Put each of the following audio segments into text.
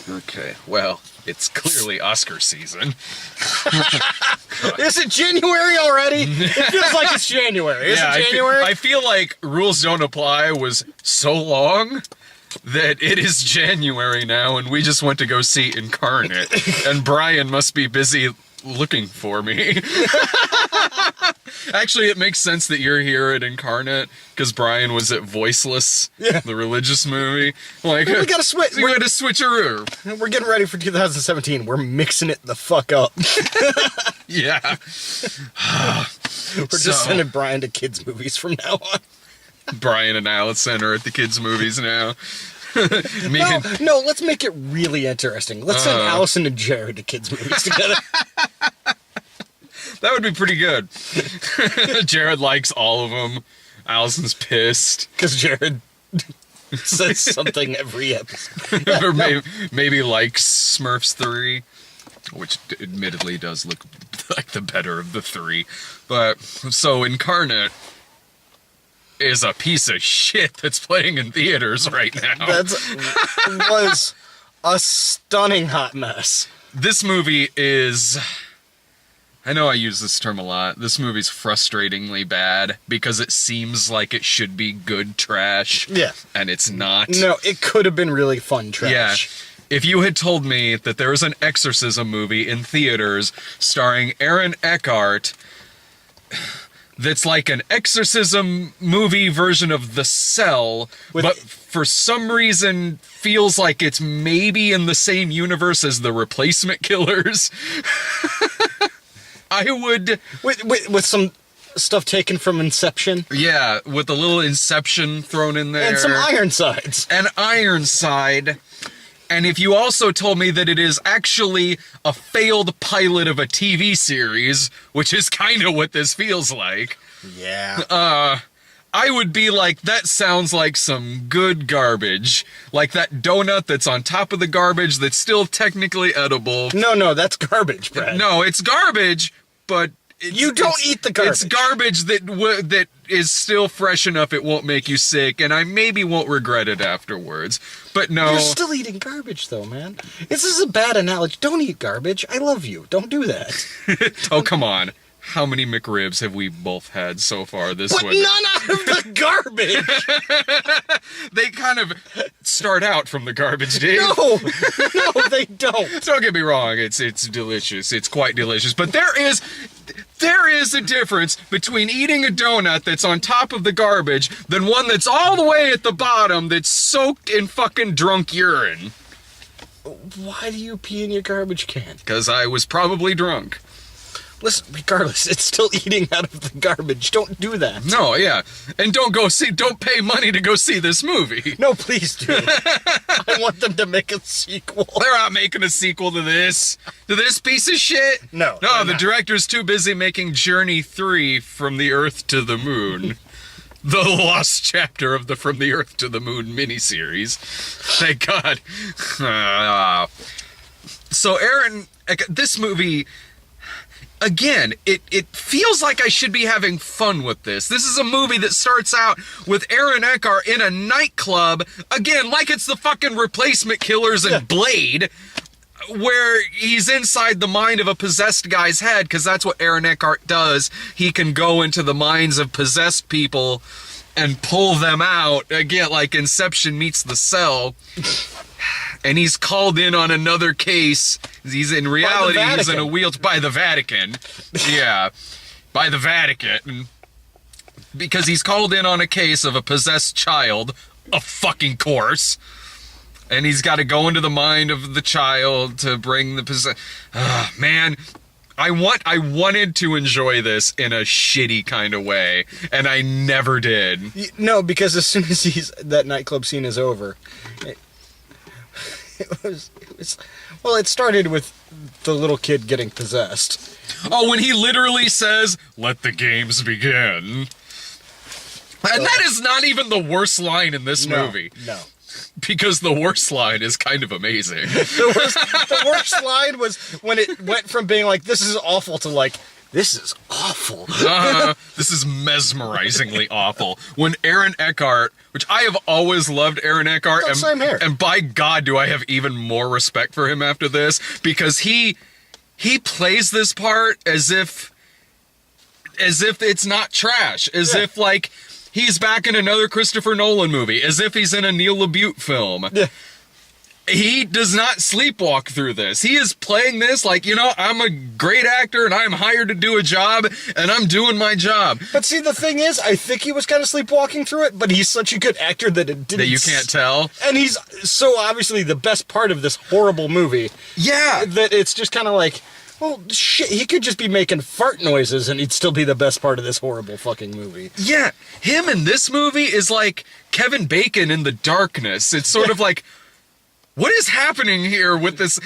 Okay, well, it's clearly Oscar season. Is it January already? It feels like it's January. Is it January? I feel like Rules Don't Apply was so long that it is January now, and we just went to go see Incarnate, and Brian must be busy looking for me. Actually, it makes sense that you're here at Incarnate, because Brian was at Voiceless, the religious movie. Like, we gotta switch. We're gonna switcheroo. We're getting ready for 2017. We're mixing it the fuck up. Yeah. We're just sending Brian to kids' movies from now on. Brian and Allison are at the kids' movies now. No, let's make it really interesting. Let's send Allison and Jared to kids' movies together. That would be pretty good. Jared likes all of them. Allison's pissed. Because Jared says something every episode. Or maybe likes Smurfs 3, which admittedly does look like the better of the three. But, so Incarnate is a piece of shit that's playing in theaters right now. Was a stunning hot mess. This movie is... I know I use this term a lot. This movie's frustratingly bad because it seems like it should be good trash. Yeah. And it's not. No, it could have been really fun trash. Yeah. If you had told me that there was an exorcism movie in theaters starring Aaron Eckhart that's like an exorcism movie version of The Cell, but for some reason feels like it's maybe in the same universe as The Replacement Killers... I would... With some stuff taken from Inception. Yeah, with a little Inception thrown in there. And some Ironsides. And Ironside. And if you also told me that it is actually a failed pilot of a TV series, which is kind of what this feels like. Yeah. I would be like, that sounds like some good garbage. Like that donut that's on top of the garbage that's still technically edible. No, that's garbage, Brad. No, it's garbage, but... You don't eat the garbage. It's garbage that is still fresh enough it won't make you sick, and I maybe won't regret it afterwards. But no... You're still eating garbage, though, man. This is a bad analogy. Don't eat garbage. I love you. Don't do that. Oh, come on. How many McRibs have we both had so far this winter? But none out of the garbage! They kind of start out from the garbage, Dave. No, they don't. Don't get me wrong, it's delicious. It's quite delicious. But there is a difference between eating a donut that's on top of the garbage than one that's all the way at the bottom that's soaked in fucking drunk urine. Why do you pee in your garbage can? Because I was probably drunk. Listen, regardless, it's still eating out of the garbage. Don't do that. No, yeah. And don't pay money to go see this movie. No, please do. I want them to make a sequel. They're not making a sequel to this. To this piece of shit? No. No, the director's too busy making Journey 3 From the Earth to the Moon. The lost chapter of the From the Earth to the Moon miniseries. Thank God. So Aaron, this movie... Again, it feels like I should be having fun with this. This is a movie that starts out with Aaron Eckhart in a nightclub, again, like it's the fucking Replacement Killers and Blade, where he's inside the mind of a possessed guy's head, because that's what Aaron Eckhart does. He can go into the minds of possessed people and pull them out, again, like Inception meets The Cell. And he's called in on another case. He's in reality, he's in a wheelchair by the Vatican. Yeah, by the Vatican. Because he's called in on a case of a possessed child, of fucking course. And he's got to go into the mind of the child to bring the possess. Man, I wanted to enjoy this in a shitty kind of way, and I never did. No, because as soon as that nightclub scene is over. It started with the little kid getting possessed. Oh, when he literally says, "Let the games begin." And that is not even the worst line in this movie. No. Because the worst line is kind of amazing. The worst line was when it went from being like, this is awful, to like, this is awful. This is mesmerizingly awful. When Aaron Eckhart, which I have always loved Aaron Eckhart, and, same here. and by God, do I have even more respect for him after this, because he plays this part as if it's not trash, as if like he's back in another Christopher Nolan movie, as if he's in a Neil LaBute film. Yeah. He does not sleepwalk through this. He is playing this like, I'm a great actor and I'm hired to do a job and I'm doing my job. But see, the thing is, I think he was kind of sleepwalking through it, but he's such a good actor that it didn't... That you can't tell. And he's so obviously the best part of this horrible movie. Yeah. That it's just kind of like, well, shit, he could just be making fart noises and he'd still be the best part of this horrible fucking movie. Yeah. Him in this movie is like Kevin Bacon in The Darkness. It's sort of like... What is happening here with this?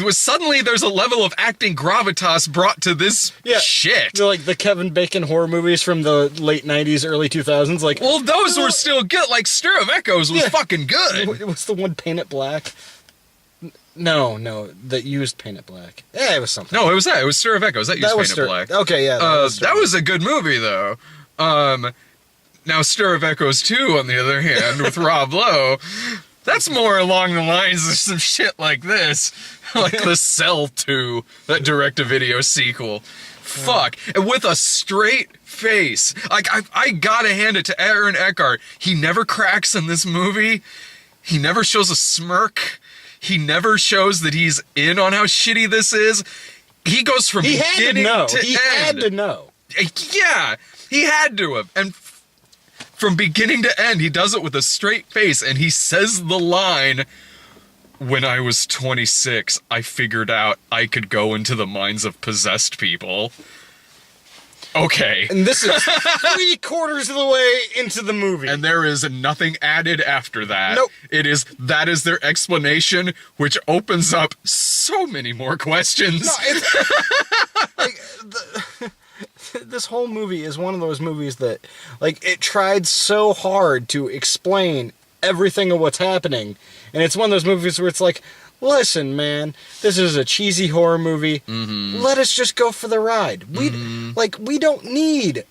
Suddenly there's a level of acting gravitas brought to this shit. They're like the Kevin Bacon horror movies from the late 90s, early 2000s. Like, well, those were still good. Like, Stir of Echoes was fucking good. What's the one, Paint It Black? No, that used Paint It Black. Yeah, it was something. No, it was that. It was Stir of Echoes. That used Paint It Black. Okay, yeah. That was a good movie, though. Now, Stir of Echoes 2, on the other hand, with Rob Lowe... That's more along the lines of some shit like this. Like The Cell 2, that direct-to-video sequel. Fuck. And with a straight face. Like, I gotta hand it to Aaron Eckhart. He never cracks in this movie. He never shows a smirk. He never shows that he's in on how shitty this is. He goes from beginning to end. He had to know. Yeah, he had to have. And from beginning to end, he does it with a straight face, and he says the line, "When I was 26, I figured out I could go into the minds of possessed people." Okay. And this is 3/4 of the way into the movie. And there is nothing added after that. Nope. That is their explanation, which opens up so many more questions. No, it's... This whole movie is one of those movies that, like, it tried so hard to explain everything of what's happening. And it's one of those movies where it's like, listen, man, this is a cheesy horror movie. Mm-hmm. Let us just go for the ride. We don't need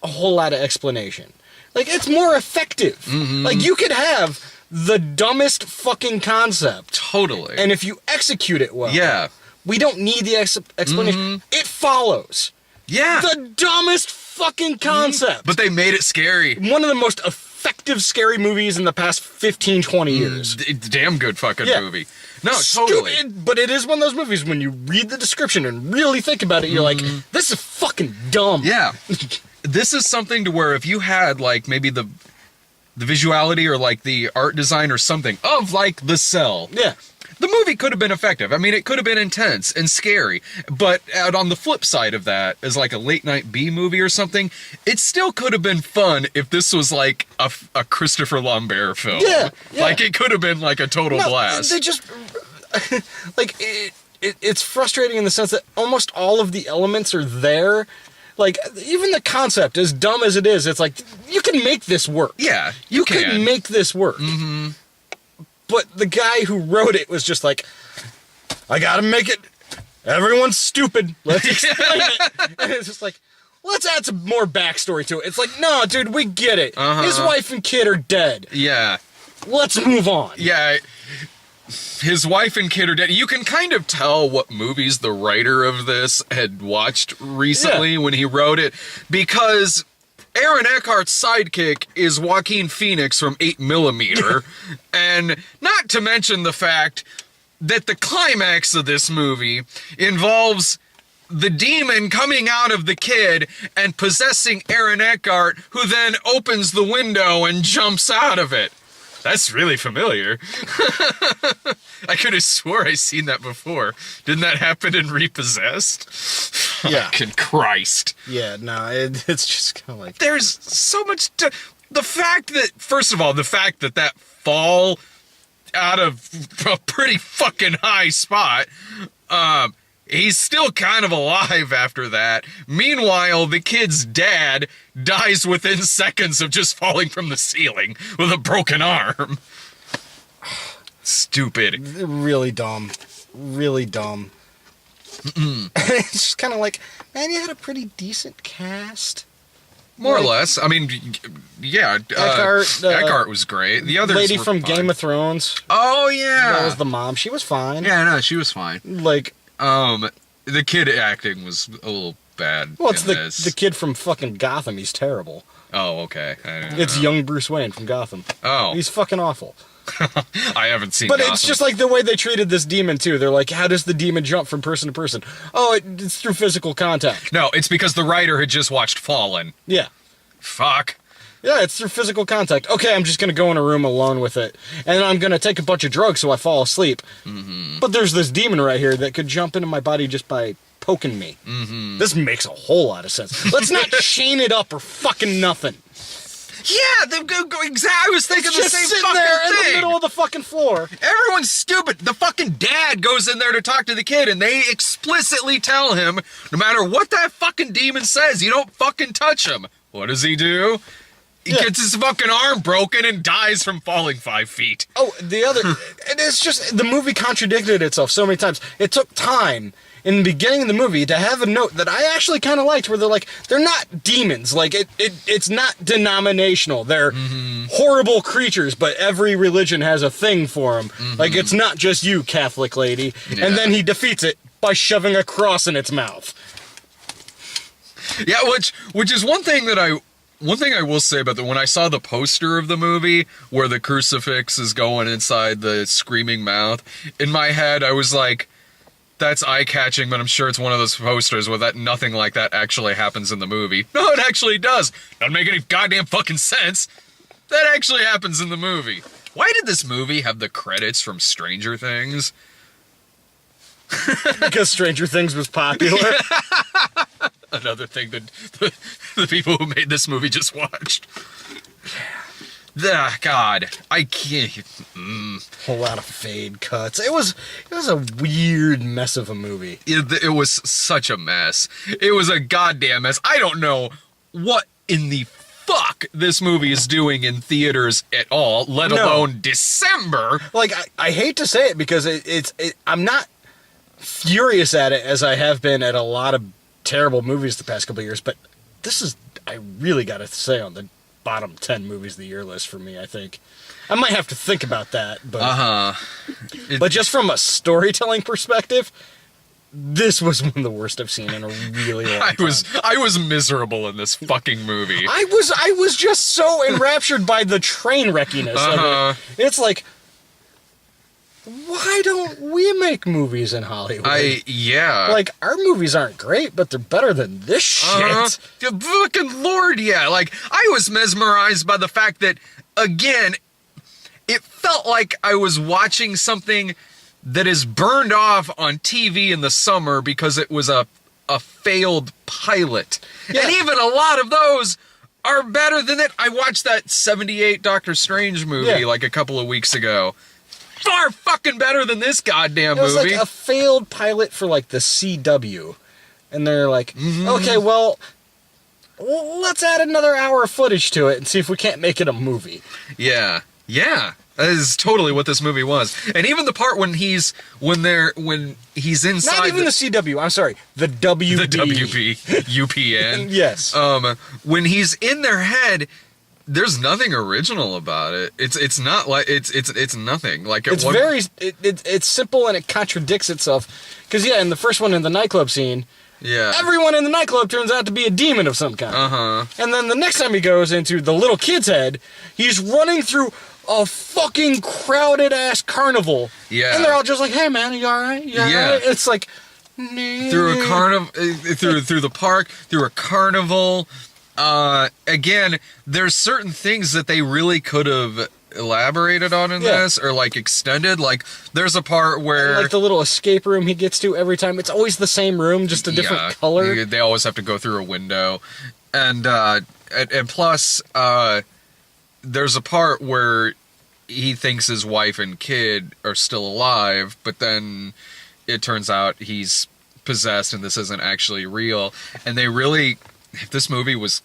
a whole lot of explanation. Like, it's more effective. Mm-hmm. Like, you could have the dumbest fucking concept. Totally. And if you execute it well, we don't need the explanation. Mm-hmm. It follows. Yeah. The dumbest fucking concept. But they made it scary. One of the most effective scary movies in the past 15, 20 years. Damn good fucking movie. No, totally. But it is one of those movies when you read the description and really think about it, you're like, this is fucking dumb. Yeah. This is something to where if you had, like, maybe the visuality or, like, the art design or something of, like, The Cell. Yeah. The movie could have been effective. I mean, it could have been intense and scary. But on the flip side of that, as like a late-night B movie or something, it still could have been fun if this was like a Christopher Lambert film. Yeah. Like, it could have been like a total blast. They just... like, it's frustrating in the sense that almost all of the elements are there. Like, even the concept, as dumb as it is, it's like, you can make this work. Yeah, you can make this work. Mm-hmm. But the guy who wrote it was just like, I gotta make it. Everyone's stupid. Let's explain it. And it's just like, let's add some more backstory to it. It's like, no, dude, we get it. Uh-huh. His wife and kid are dead. Yeah. Let's move on. Yeah. His wife and kid are dead. You can kind of tell what movies the writer of this had watched recently when he wrote it, because Aaron Eckhart's sidekick is Joaquin Phoenix from 8mm, and not to mention the fact that the climax of this movie involves the demon coming out of the kid and possessing Aaron Eckhart, who then opens the window and jumps out of it. That's really familiar. I could have swore I seen that before. Didn't that happen in Repossessed? Yeah. Fucking Christ. Yeah, no, it's just kind of like... There's so much to... The fact that, first of all, the fact that fall out of a pretty fucking high spot, he's still kind of alive after that. Meanwhile, the kid's dad dies within seconds of just falling from the ceiling with a broken arm. Stupid. Really dumb. Really dumb. And it's just kind of like, man, you had a pretty decent cast. More or Like, less. I mean, yeah. Eckhart was great. The others lady were from fine. Game of Thrones. Oh, yeah. That was the mom. She was fine. Yeah, no, she was fine. Like, The kid acting was a little bad. well, it's in the this. kid from fucking Gotham. He's terrible. Oh, okay. I don't It's know. young Bruce Wayne from Gotham. Oh, He's fucking awful. I haven't seen. But Gotham. it's just like the way they treated this demon too. They're like, how does the demon jump from person to person? Oh, it's through physical contact. No, it's because the writer had just watched Fallen. Yeah. Fuck. Yeah, it's through physical contact. Okay, I'm just going to go in a room alone with it. And I'm going to take a bunch of drugs so I fall asleep. Mm-hmm. But there's this demon right here that could jump into my body just by poking me. Mm-hmm. This makes a whole lot of sense. Let's not chain it up or fucking nothing. Yeah, I was thinking It's the just same sitting fucking there in thing. the middle of the fucking floor. Everyone's stupid. The fucking dad goes in there to talk to the kid, and they explicitly tell him, no matter what that fucking demon says, you don't fucking touch him. What does he do? He gets his fucking arm broken and dies from falling 5 feet. Oh, the other... it's just... The movie contradicted itself so many times. It took time in the beginning of the movie to have a note that I actually kind of liked, where they're like, they're not demons. Like, it's not denominational. They're horrible creatures, but every religion has a thing for them. Like, it's not just you, Catholic lady. Yeah. And then he defeats it by shoving a cross in its mouth. Yeah, which is one thing I will say about when I saw the poster of the movie where the crucifix is going inside the screaming mouth, in my head I was like, that's eye-catching, but I'm sure it's one of those posters where nothing like that actually happens in the movie. No, it actually does. Doesn't make any goddamn fucking sense. That actually happens in the movie. Why did this movie have the credits from Stranger Things? Because Stranger Things was popular. Another thing that the people who made this movie just watched. God, I can't. Whole lot of fade cuts. It was a weird mess of a movie. It was such a mess. It was a goddamn mess. I don't know what in the fuck this movie is doing in theaters at all, let alone December. Like, I hate to say it because I'm not furious at it as I have been at a lot of terrible movies the past couple of years, but this is, I really gotta say, on the bottom 10 movies of the year list for me, I think. I might have to think about that, but but just from a storytelling perspective, this was one of the worst I've seen in a really long time. I was miserable in this fucking movie. I was just so enraptured by the train wreckiness of it. It's like, why don't we make movies in Hollywood? Yeah. Like, our movies aren't great, but they're better than this shit. The fucking Lord, yeah. Like, I was mesmerized by the fact that, again, it felt like I was watching something that is burned off on TV in the summer because it was a failed pilot. Yeah. And even a lot of those are better than it. I watched that 78 Doctor Strange movie like a couple of weeks ago. Far fucking better than this goddamn It was movie. like a failed pilot for, like, the CW. And they're like, okay, well, let's add another hour of footage to it and see if we can't make it a movie. Yeah. Yeah. That is totally what this movie was. And even the part when he's inside Not even the CW, I'm sorry, the WB. the WB UPN. Yes. When he's in their head, there's nothing original about it. It's not like it's nothing. Like It's it's simple and it contradicts itself. Because, yeah, in the first one, in the nightclub scene, everyone in the nightclub turns out to be a demon of some kind. And then the next time he goes into the little kid's head, he's running through a fucking crowded ass carnival. Yeah. And they're all just like, "Hey man, you alright? You alright?" It's like through a carnival, through the park, through a carnival. Again, there's certain things that they really could have elaborated on in this, or like extended. Like, there's a part where, like, the little escape room he gets to every time, it's always the same room, just a different color. They always have to go through a window, and plus, there's a part where he thinks his wife and kid are still alive, but then it turns out he's possessed and this isn't actually real. And they really, if this movie was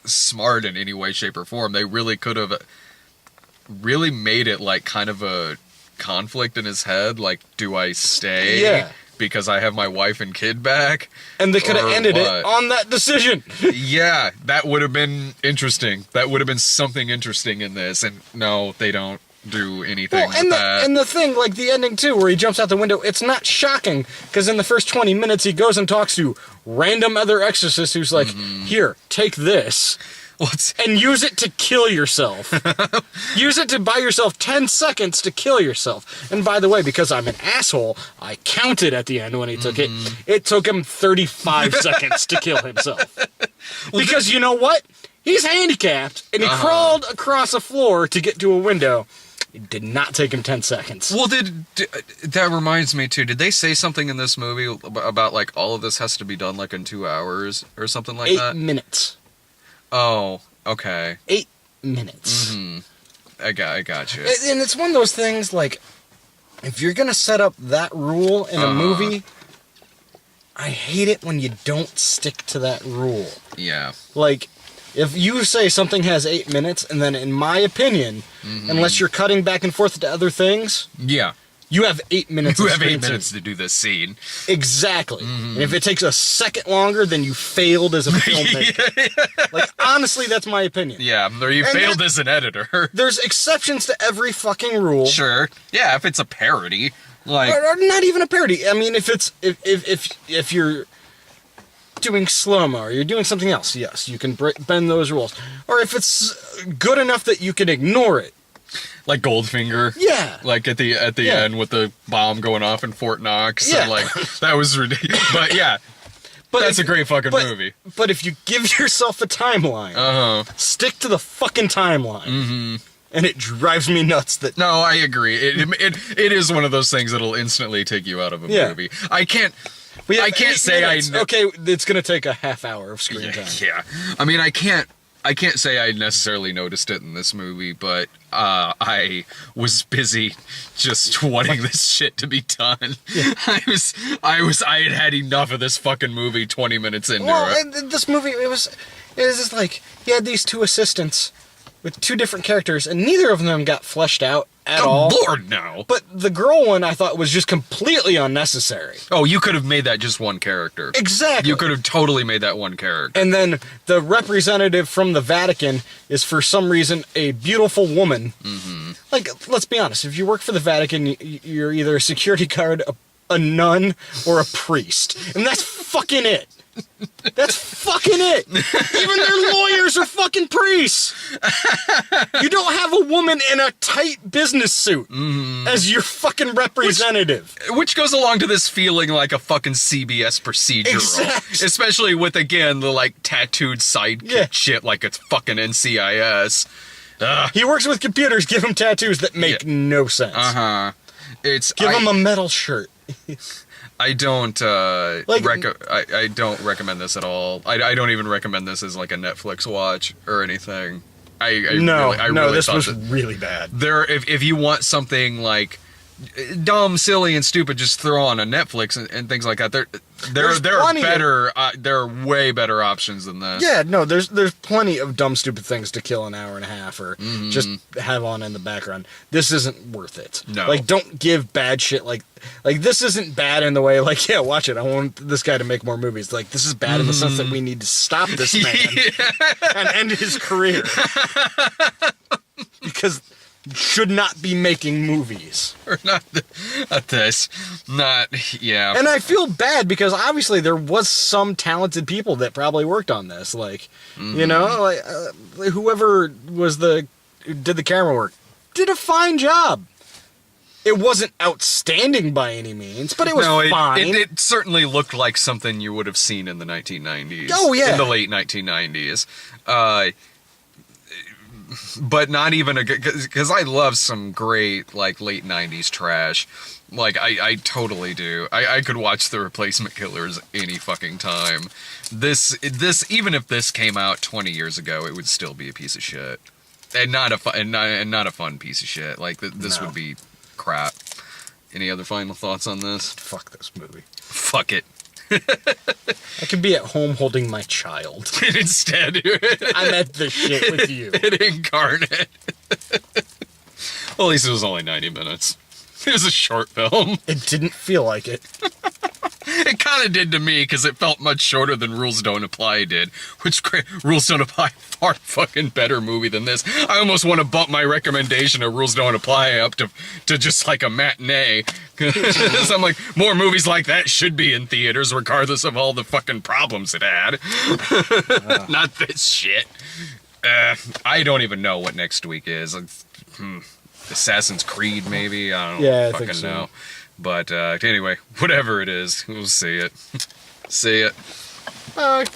smart in any way, shape, or form, they really could have really made it like kind of a conflict in his head. Like, do I stay? because I have my wife and kid back. And they could have ended it on that decision. Yeah, that would have been interesting. That would have been something interesting in this. And no, they don't do anything with that. And the thing, like the ending too, where he jumps out the window, it's not shocking, because in the first 20 minutes he goes and talks to random other exorcist who's like, here, take this. And use it to kill yourself. Use it to buy yourself 10 seconds to kill yourself. And by the way, because I'm an asshole, I counted at the end when he took it. It took him 35 seconds to kill himself. Because you know what? He's handicapped, and he crawled across a floor to get to a window. It did not take him 10 seconds. Well, that reminds me, too, did they say something in this movie about, like, all of this has to be done, like, in 2 hours or something like that? 8 minutes. Oh, okay. 8 minutes. I got you. And it's one of those things, like, if you're going to set up that rule in a movie, I hate it when you don't stick to that rule. Yeah. Like, if you say something has 8 minutes, and then in my opinion, unless you're cutting back and forth to other things, yeah, you have 8 minutes. You have 8 minutes to do this scene. Exactly. And if it takes a second longer, then you failed as a filmmaker. Like, honestly, that's my opinion. Yeah, or you failed as an editor. There's exceptions to every fucking rule. Sure. Yeah, if it's a parody, like, or not even a parody. I mean, if it's if you're doing slow-mo or you're doing something else, yes, you can bend those rules. Or if it's good enough that you can ignore it. Like Goldfinger. Yeah. Like at the end with the bomb going off in Fort Knox. Yeah. And like, that was ridiculous. But yeah. But that's a great fucking movie. But if you give yourself a timeline, stick to the fucking timeline. And it drives me nuts that... No, I agree. It is one of those things that'll instantly take you out of a movie. I can't say okay, it's going to take a half hour of screen time. Yeah. I mean, I can't say I necessarily noticed it in this movie, but I was busy just wanting this shit to be done. Yeah. I had had enough of this fucking movie 20 minutes into it. This movie, it was just like, he had these two assistants with two different characters, and neither of them got fleshed out at all. Lord, no. But the girl one, I thought, was just completely unnecessary. Oh, you could have made that just one character. Exactly. You could have totally made that one character. And then the representative from the Vatican is, for some reason, a beautiful woman. Like, let's be honest, if you work for the Vatican, you're either a security guard, a nun, or a priest. And that's fucking it. That's fucking it. Even their lawyers are fucking priests. You don't have a woman in a tight business suit as your fucking representative. Which goes along to this feeling like a fucking CBS procedural. Exactly. Especially with, again, the like tattooed sidekick shit like it's fucking NCIS. He works with computers, give him tattoos that make no sense. Give him a metal shirt. I don't I don't recommend this at all. I don't even recommend this as like a Netflix watch or anything. This was really bad. If you want something like dumb, silly, and stupid, just throw on a Netflix and things like that. There are better. There are way better options than this. Yeah, no, there's plenty of dumb, stupid things to kill an hour and a half or just have on in the background. This isn't worth it. No, like, don't give bad shit like this isn't bad in the way like, yeah, watch it. I want this guy to make more movies. Like, this is bad in the sense that we need to stop this man and end his career because. Should not be making movies. Or not this. Yeah. And I feel bad because obviously there was some talented people that probably worked on this. Like, you know, like whoever did the camera work did a fine job. It wasn't outstanding by any means, but it was fine. It certainly looked like something you would have seen in the 1990s. Oh, yeah. In the late 1990s. But not even because I love some great like late 90s trash. Like I totally do. I could watch The Replacement Killers any fucking time. This even if this came out 20 years ago, it would still be a piece of shit. And not a fun piece of shit. Like this would be crap. Any other final thoughts on this? Fuck this movie. Fuck it. I could be at home holding my child. Instead, I'm at the shit with you. It Incarnate. Well, at least it was only 90 minutes. It was a short film. It didn't feel like it. It kind of did to me because it felt much shorter than Rules Don't Apply did, which Rules Don't Apply far fucking better movie than this. I almost want to bump my recommendation of Rules Don't Apply up to just like a matinee. Because I'm like, more movies like that should be in theaters regardless of all the fucking problems it had. Not this shit. I don't even know what next week is. Assassin's Creed, maybe? I don't Yeah, I fucking think so. know. But anyway, whatever it is, we'll see it. See it. Bye.